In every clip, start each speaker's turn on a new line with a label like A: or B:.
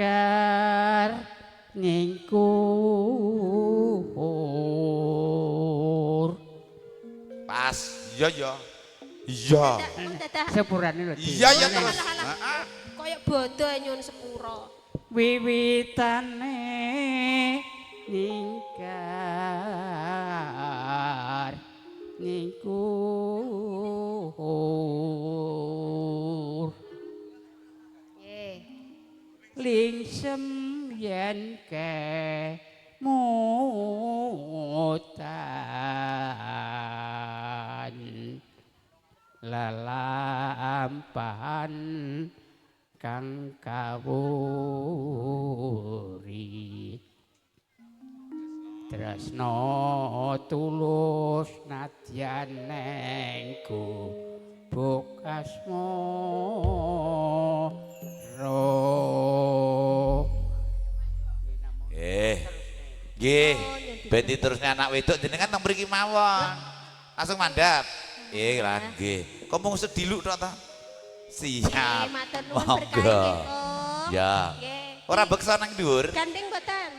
A: Kar ngingkur.
B: Pas, iya ya. Iya.
A: Sepurane lho.
B: Iya ya terus.
C: Kayak bodo nyun sepuro.
A: Wiwitane ningkar ngingkur. Lingsem yen kemutan lelampahan kang kawuri tresna tulus nadyan nengku buk asmara.
B: Nggih. Ben diterusne anak wedok jenengan teng mriki mawon. Langsung mandap. Lah nggih. Kok mung sediluk tok ta? Siap.
C: Matur nuwun
B: Monggo.
C: berkah.
B: Ya. Ora beksa nang dhuwur.
C: Gandeng mboten.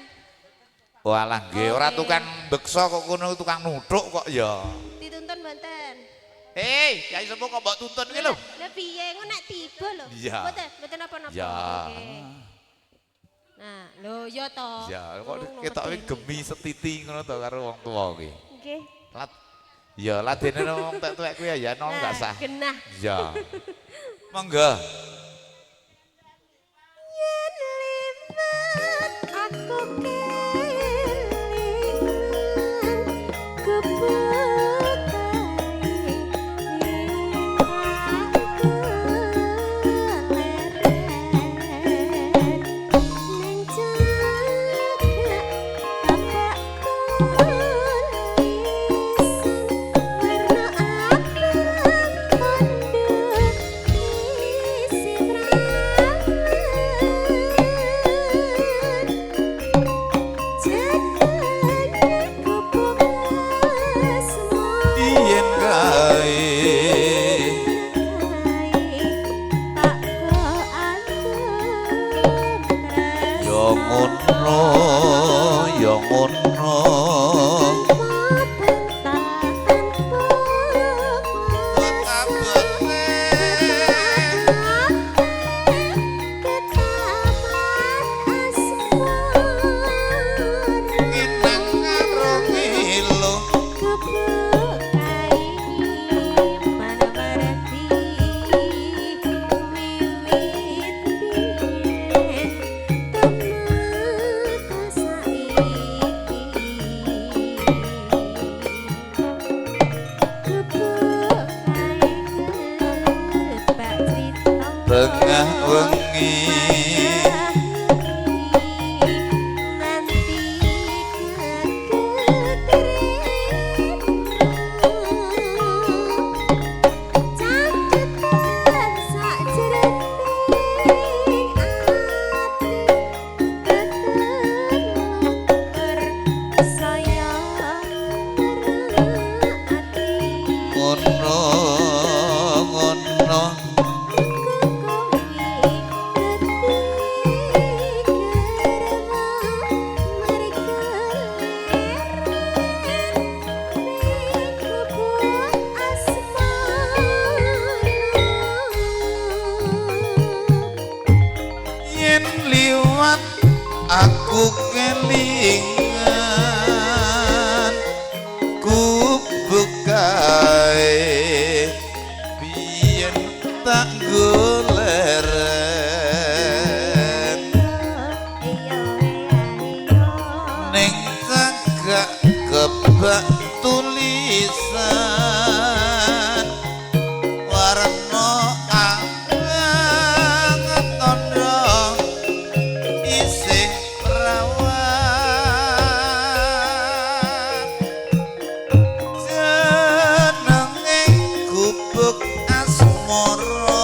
B: Walah nggih, ora tukang beksa kok kono tukang nuthuk kok ya.
C: Dituntun mboten.
B: Hei, Kyai Sepuh kok mbok tuntun iki lho.
C: Lah piye engko nek tiba lho.
B: Iya.
C: Mboten napa-napa.
B: Ya.
C: Nah, lho ya to.
B: Ya, kok ketoke gemi setiti ngono to karo wong tuwa kuwi.
C: Nggih.
B: Ya, ladene wong tuwek kuwi ya nol enggak sah.
C: Genah.
B: Ya. Monggo.
C: Yen liwat aku
B: tengah wengi aku kelingan ku bukae biyen tak goleren ning cagak kebak tulisan warna abang tondo isih perawan jenenge gubuk asmara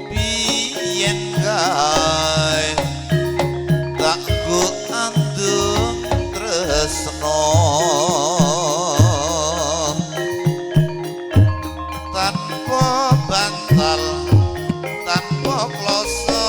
B: biyen gawe tak ku andung tresno tanpa bantal tanpa kloso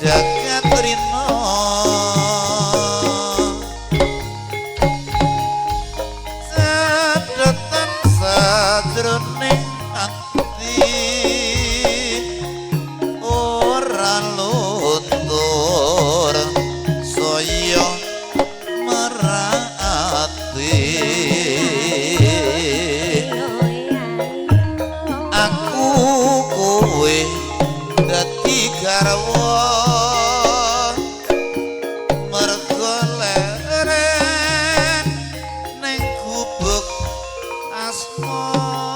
B: jagat rina sedotan sajroning ati ora luntur saya merati aku kowe dadi garwa mergo leren ning gubuk asmara